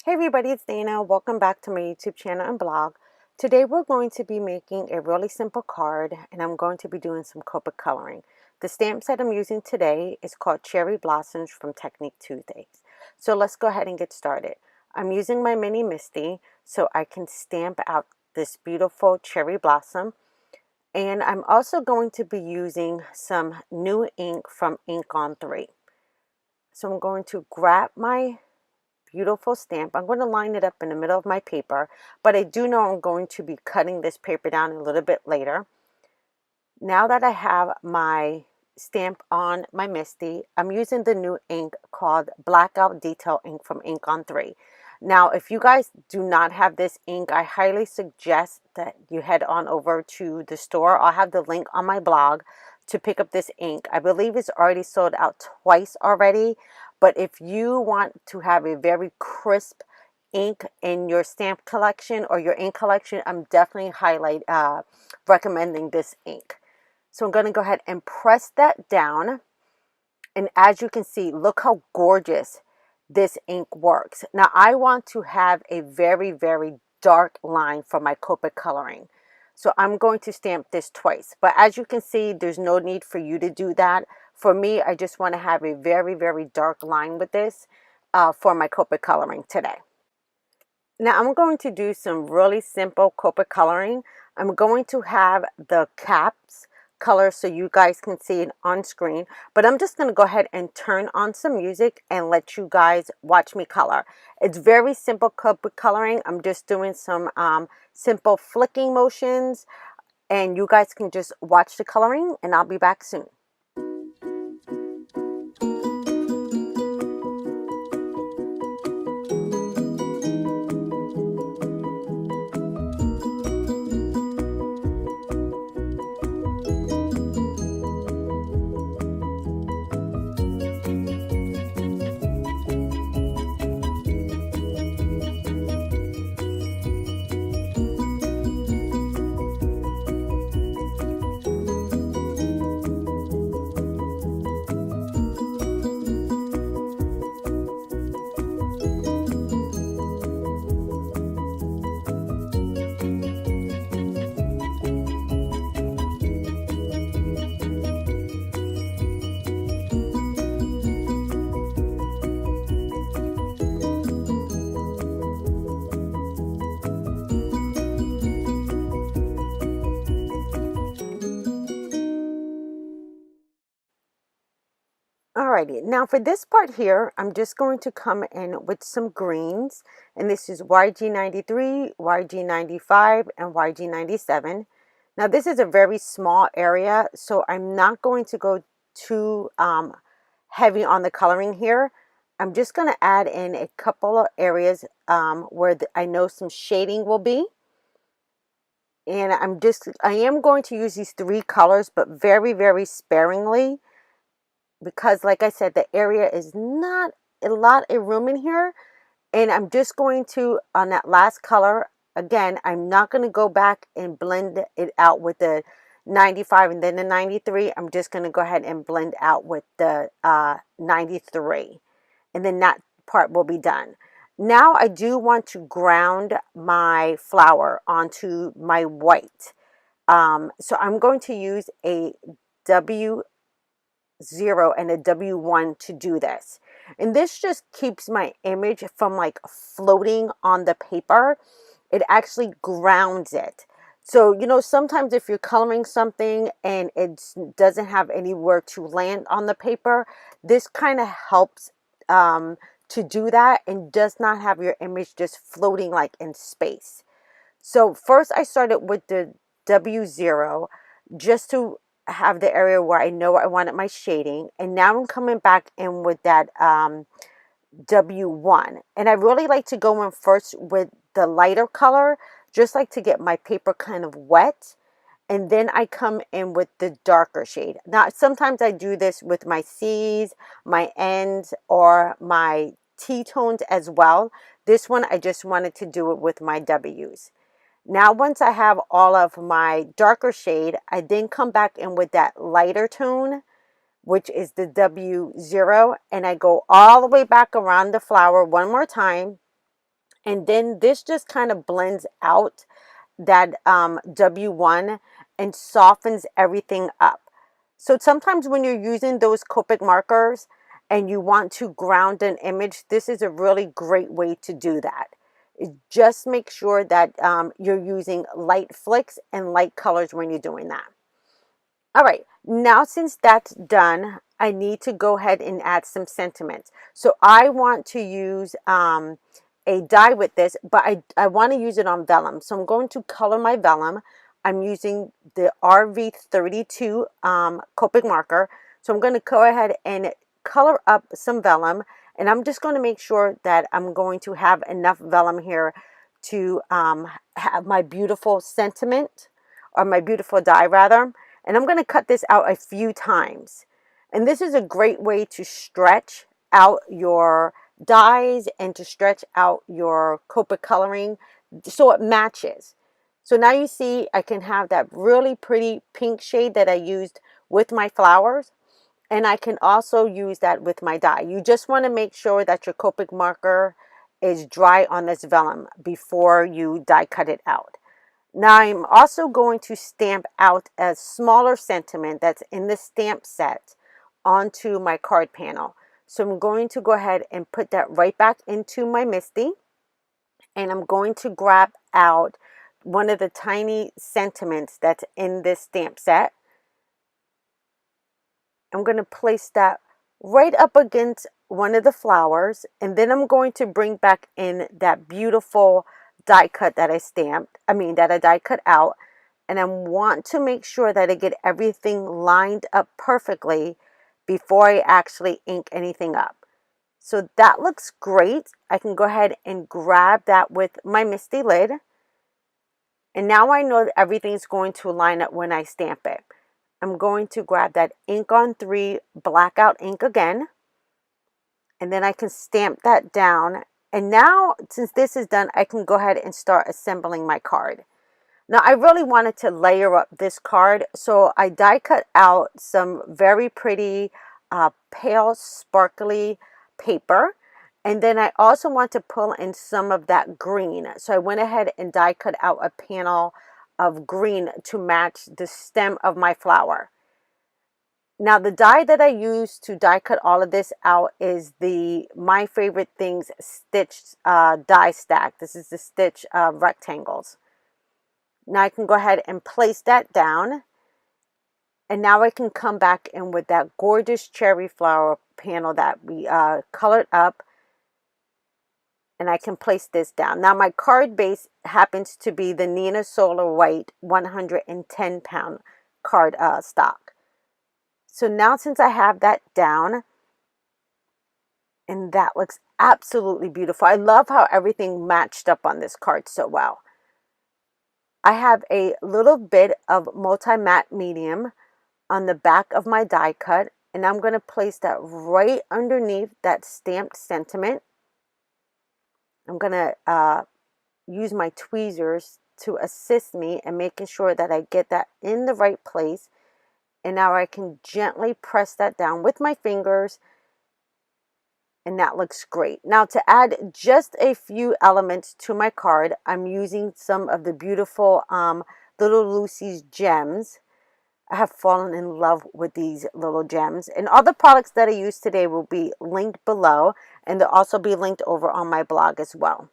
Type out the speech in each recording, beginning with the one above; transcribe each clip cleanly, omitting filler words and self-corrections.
Hey everybody, it's Neenah. Welcome back to my YouTube channel and blog. Today we're going to be making a really simple card and I'm going to be doing some Copic coloring. The stamps that I'm using today is called Cherry Blossoms from Technique Tuesdays. So let's go ahead and get started. I'm using my mini MISTI so I can stamp out this beautiful cherry blossom. And I'm also going to be using some new ink from Ink on 3. So I'm going to grab my beautiful stamp. I'm going to line it up in the middle of my paper, but I do know I'm going to be cutting this paper down a little bit later. Now that I have my stamp on my MISTI, I'm using the new ink called Blackout Detailing ink from Ink on 3. Now, if you guys do not have this ink, I highly suggest that you head on over to the store. I'll have the link on my blog to pick up this ink. I believe it's already sold out twice already, but if you want to have a very crisp ink in your stamp collection or your ink collection, I'm definitely recommending this ink. So I'm going to go ahead and press that down. And as you can see, look how gorgeous this ink works. Now I want to have a very, very dark line for my Copic coloring. So I'm going to stamp this twice. But as you can see, there's no need for you to do that. For me, I just want to have a very, very dark line with this for my Copic coloring today. Now I'm going to do some really simple Copic coloring. I'm going to have the caps color so you guys can see it on screen, but I'm just going to go ahead and turn on some music and let you guys watch me color. It's very simple Copic coloring. I'm just doing some simple flicking motions and you guys can just watch the coloring and I'll be back soon. Alrighty, now for this part here, I'm just going to come in with some greens, and this is YG93, YG95, and YG97. Now this is a very small area, so I'm not going to go too heavy on the coloring here. I'm just going to add in a couple of areas where I know some shading will be. And I am going to use these 3 colors, but very, very sparingly. Because like I said, the area is not a lot of room in here. And I'm just going to, on that last color, again, I'm not going to go back and blend it out with the 95 and then the 93. I'm just going to go ahead and blend out with the 93. And then that part will be done. Now I do want to ground my flower onto my white. So I'm going to use a W0 and a W1 to do this, and this just keeps my image from like floating on the paper. It actually grounds it. So you know, sometimes if you're coloring something and it doesn't have anywhere to land on the paper, this kind of helps to do that and does not have your image just floating like in space. So first I started with the W0 just to have the area where I know I wanted my shading, and now I'm coming back in with that W1, and I really like to go in first with the lighter color, just like to get my paper kind of wet, and then I come in with the darker shade. Now sometimes I do this with my C's, my N's, or my T-tones as well. This one I just wanted to do it with my W's. Now once I have all of my darker shade, I then come back in with that lighter tone, which is the W0, and I go all the way back around the flower one more time. And then this just kind of blends out that W1 and softens everything up. So sometimes when you're using those Copic markers and you want to ground an image, this is a really great way to do that. Just make sure that you're using light flicks and light colors when you're doing that. All right, now since that's done, I need to go ahead and add some sentiments. So I want to use a dye with this, but I want to use it on vellum. So I'm going to color my vellum. I'm using the RV32 Copic marker. So I'm going to go ahead and color up some vellum. And I'm just going to make sure that I'm going to have enough vellum here to have my beautiful sentiment, or my beautiful dye rather. And I'm going to cut this out a few times. And this is a great way to stretch out your dyes and to stretch out your Copic coloring so it matches. So now you see I can have that really pretty pink shade that I used with my flowers. And I can also use that with my dye. You just want to make sure that your Copic marker is dry on this vellum before you die cut it out. Now I'm also going to stamp out a smaller sentiment that's in the stamp set onto my card panel. So I'm going to go ahead and put that right back into my MISTI. And I'm going to grab out one of the tiny sentiments that's in this stamp set. I'm going to place that right up against one of the flowers, and then I'm going to bring back in that beautiful die cut that I die cut out, and I want to make sure that I get everything lined up perfectly before I actually ink anything up. So that looks great. I can go ahead and grab that with my MISTI lid, and now I know that everything's going to line up when I stamp it. I'm going to grab that ink on 3 blackout ink again, and then I can stamp that down. And now, since this is done, I can go ahead and start assembling my card. Now, I really wanted to layer up this card, so I die cut out some very pretty pale sparkly paper. And then I also want to pull in some of that green. So I went ahead and die cut out a panel of green to match the stem of my flower. Now the die that I use to die cut all of this out is the My Favorite Things stitched die stack. This is the stitch rectangles. Now I can go ahead and place that down, and now I can come back in with that gorgeous cherry flower panel that we colored up, and I can place this down. Now my card base happens to be the Neenah Solar White 110 pound card stock. So now since I have that down, and that looks absolutely beautiful. I love how everything matched up on this card so well. I have a little bit of multi-matte medium on the back of my die cut, and I'm going to place that right underneath that stamped sentiment. I'm going to use my tweezers to assist me in making sure that I get that in the right place. And now I can gently press that down with my fingers, and that looks great. Now to add just a few elements to my card, I'm using some of the beautiful Little Lucy's gems. I have fallen in love with these little gems, and all the products that I use today will be linked below, and they'll also be linked over on my blog as well.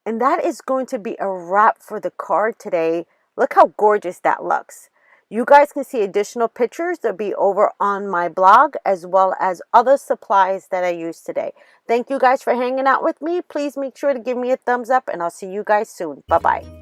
And that is going to be a wrap for the card today. Look how gorgeous that looks. You guys can see additional pictures that'll be over on my blog, as well as other supplies that I used today. Thank you guys for hanging out with me. Please make sure to give me a thumbs up, and I'll see you guys soon. Bye-bye.